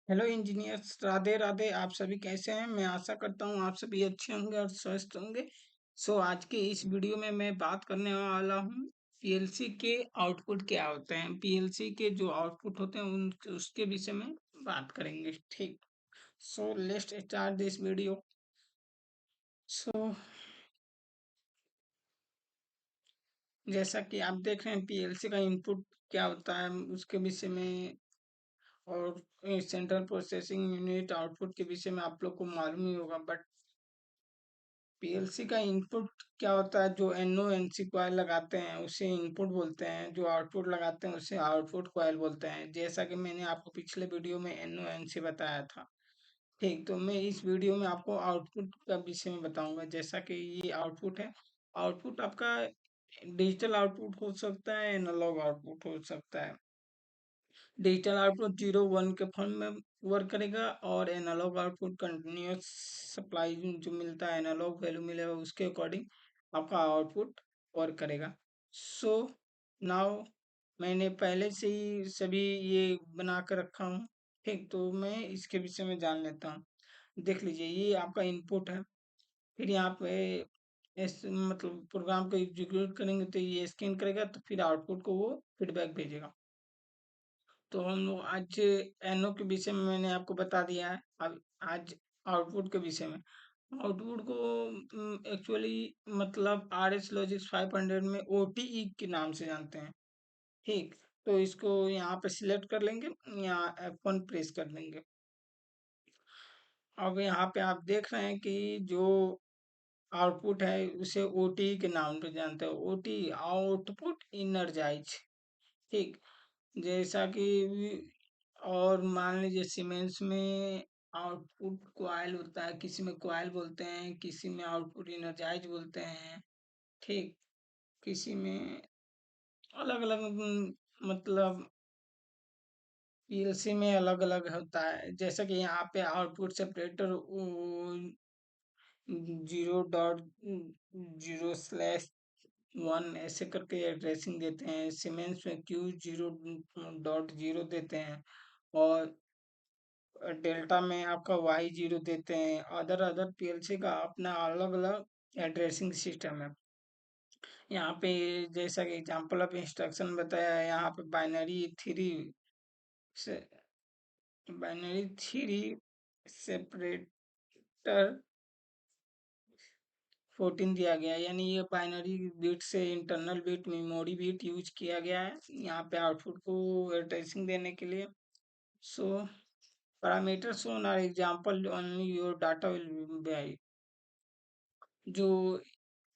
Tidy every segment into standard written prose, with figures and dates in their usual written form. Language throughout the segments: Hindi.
Hello engineers, Radhe Radhe. आप सभी कैसे हैं? मैं आशा करता हूँ आप सभी अच्छे होंगे और स्वस्थ होंगे। आज के इस वीडियो में मैं बात करने वाला हूँ पीएलसी के आउटपुट क्या होते हैं। पीएलसी के जो आउटपुट होते हैं उन उसके विषय में बात करेंगे। ठीक। Let's start this video. So जैसा कि आप देख रहे हैं पीएलसी का इनपुट क्या होता है उसके विषय में, और सेंट्रल प्रोसेसिंग यूनिट आउटपुट के विषय में आप लोग को मालूम ही होगा। बट पीएलसी का इनपुट क्या होता है? जो एनओ एनसी कॉइल लगाते हैं उसे इनपुट बोलते हैं, जो आउटपुट लगाते हैं उसे आउटपुट कॉइल बोलते हैं, जैसा कि मैंने आपको पिछले वीडियो में एनओ एनसी बताया था। ठीक, तो मैं इस वीडियो में आपको आउटपुट का विषय में बताऊंगा। जैसा कि ये आउटपुट है, आउटपुट आपका डिजिटल आउटपुट हो सकता है, एनालॉग आउटपुट हो सकता है। डिजिटल आउटपुट 0 1 के फॉर्म में वर्क करेगा, और एनालॉग आउटपुट कंटिन्यूअस सप्लाई जो मिलता है, एनालॉग वैल्यू मिलेगा उसके अकॉर्डिंग आपका आउटपुट वर्क करेगा। सो नाउ मैंने पहले से ही सभी ये बना कर रखा हूँ। ठीक, तो मैं इसके विषय में जान लेता हूँ। देख लीजिए, ये आपका इनपुट है। फिर यहाँ पे इस मतलब प्रोग्राम को एग्जीक्यूट करेंगे तो ये स्कैन करेगा, तो फिर आउटपुट को वो फीडबैक भेजेगा। तो हम लोग आज एनओ के विषय में मैंने आपको बता दिया है। अब आज आउटपुट के विषय में, आउटपुट को एक्चुअली मतलब आर एस लॉजिक्स 500 में ओटीई के नाम से जानते हैं। ठीक, तो इसको यहाँ पे सिलेक्ट कर लेंगे, यहाँ F1 प्रेस कर देंगे। अब यहाँ पे आप देख रहे हैं कि जो आउटपुट है उसे ओटीई के नाम से जानते हैं, ओटी आउटपुट इनर्जाइज। ठीक, जैसा कि और मान लीजिए सीमेंस में आउटपुट कॉइल होता है, किसी में कॉइल बोलते हैं, किसी में आउटपुट इनर्जाइज बोलते हैं। ठीक, किसी में अलग अलग मतलब पीएलसी में अलग अलग होता है। जैसा कि यहाँ पे आउटपुट सेपरेटर 0.0/1 ऐसे करके एड्रेसिंग देते हैं। सीमेंस में Q0.0 देते हैं, और डेल्टा में आपका Y0 देते हैं। अदर अदर पीएलसी का अपना अलग अलग एड्रेसिंग सिस्टम है। यहाँ पे जैसा कि एग्जांपल ऑफ इंस्ट्रक्शन बताया है, यहाँ पे से बाइनरी 3 सेपरेटर 14 दिया गया है। यानी ये बाइनरी बिट से internal bit memory bit use किया गया है यहाँ पे आउटपुट को एड्रेसिंग देने के लिए। सो parameter shown are example only your data will be जो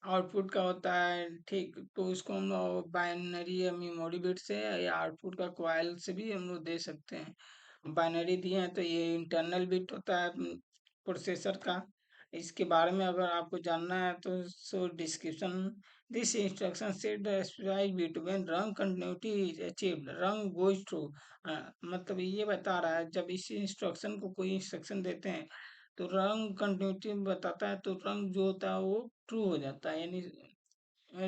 आउटपुट का होता है। ठीक, तो इसको हम लोग बाइनरी या मेमोरी बिट से या आउटपुट का कॉइल से भी हम लोग दे सकते हैं। बाइनरी दिए हैं तो ये इंटरनल बिट होता है प्रोसेसर का। इसके बारे में अगर आपको जानना है तो description. This instruction set the specified bit when run continuity is achieved run goes through. मतलब ये बता रहा है, जब इस इंस्ट्रक्शन को कोई इंस्ट्रक्शन देते हैं तो रंग कंटिन्यूटी बताता है, तो रंग जो होता है वो ट्रू हो जाता है। यानी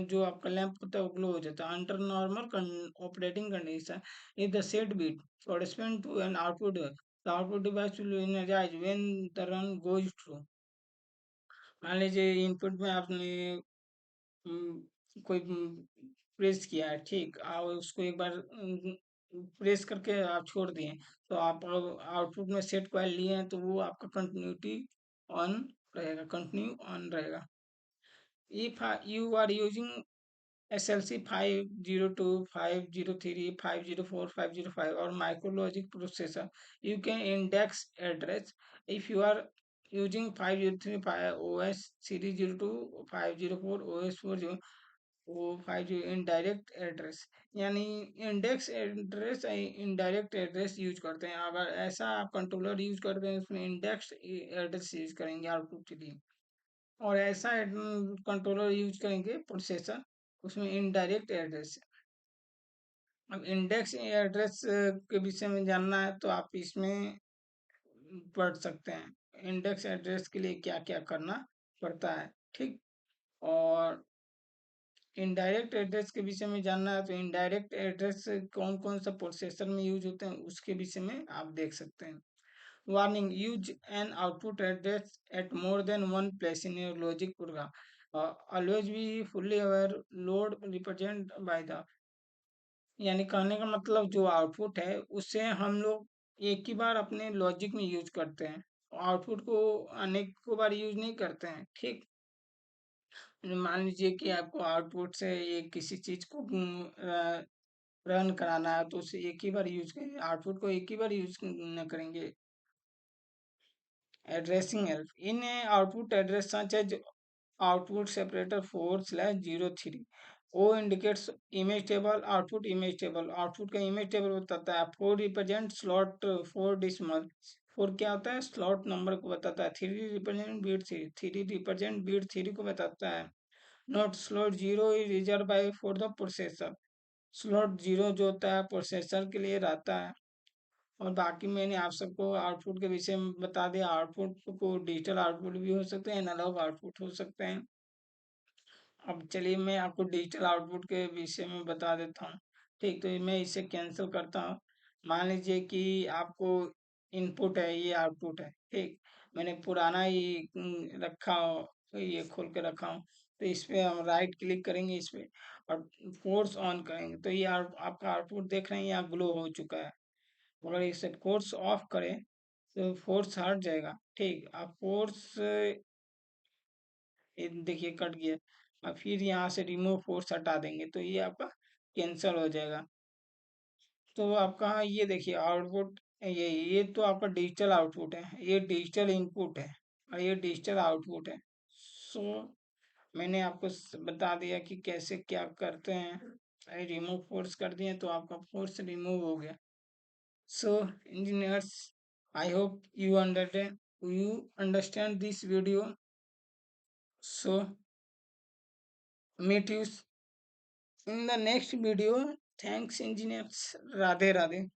जो आपका लैंप होता है वो ग्लो हो जाता है। Under normal operating condition if the set bit correspond to an output, the output device will energize when the run goes through। मान लीजिए इनपुट में आपने कोई प्रेस किया है। ठीक, आप उसको एक बार प्रेस करके आप छोड़ दिए, तो आप आउटपुट में सेट कॉइल लिए हैं तो वो आपका कंटिन्यूटी ऑन रहेगा, कंटिन्यू ऑन रहेगा। If you are using SLC 502, 503, 504, 505 or micrologic processor, you can index address. If you are using 503 OS series 02, 504 OS 40, वो 50 इनडायरेक्ट एड्रेस, यानी index address indirect address use करते हैं। अगर ऐसा आप कंट्रोलर यूज करते हैं उसमें इंडेक्स एड्रेस यूज करेंगे आउटपुट के लिए, और ऐसा कंट्रोलर यूज करेंगे प्रोसेसर उसमें इनडायरेक्ट एड्रेस। अब इंडेक्स एड्रेस के विषय में जानना है तो आप इसमें पढ़ सकते हैं इंडेक्स एड्रेस के लिए क्या क्या करना पड़ता है। ठीक, और इनडायरेक्ट एड्रेस के विषय में जानना है तो इनडायरेक्ट एड्रेस कौन कौन सा प्रोसेसर में यूज होते हैं उसके विषय में आप देख सकते हैं। Warning: use an output address at more than one place in your logic program. Always be fully aware. Load represent by the, यानी कहने का मतलब जो आउटपुट है उसे हम लोग एक ही बार अपने लॉजिक में यूज करते हैं, आउटपुट को अनेकों बार यूज नहीं करते हैं। ठीक, मान लीजिए कि आपको आउटपुट से ये किसी चीज को रन कराना है तो उसे एक ही बार यूज करेंगे, आउटपुट को एक ही बार यूज न करेंगे। Addressing help in a output address such as output separator 4/03, O indicates image table, output का image table बताता है। 4 represent slot 4 decimal, 4 क्या होता है, slot number को बताता है। 3 represent bit 3, 3 represent bit 3 को बताता है। Note: slot 0 is reserved by for the processor, slot 0 जो होता है प्रोसेसर के लिए रहता है। और बाकी मैंने आप सबको आउटपुट के विषय में बता दिया। आउटपुट को डिजिटल आउटपुट भी हो सकते हैं, एनालॉग आउटपुट हो सकते हैं। अब चलिए मैं आपको डिजिटल आउटपुट के विषय में बता देता हूँ। ठीक, तो मैं इसे कैंसिल करता हूँ। मान लीजिए कि आपको इनपुट है, ये आउटपुट है। ठीक, मैंने पुराना ही रखा हो, तो ये खोल के रखा हूँ। तो इस पे हम राइट क्लिक करेंगे इस पे और फोर्स ऑन करेंगे तो ये आपका आउटपुट देख रहे हैं यहाँ ग्लो हो चुका है। अगर इसे फोर्स ऑफ करें तो फोर्स हट जाएगा। ठीक, अब फोर्स ये देखिए कट गया। अब फिर यहाँ से रिमूव फोर्स हटा देंगे तो ये आपका कैंसल हो जाएगा। तो आपका ये देखिए आउटपुट, ये तो आपका डिजिटल आउटपुट है, ये डिजिटल इनपुट है और ये डिजिटल आउटपुट है। सो मैंने आपको बता दिया कि कैसे क्या करते हैं। रिमूव फोर्स कर दिए तो आपका फोर्स रिमूव हो गया। So, engineers, I hope you understand this video. So, meet you in the next video. Thanks, engineers. Radhe Radhe.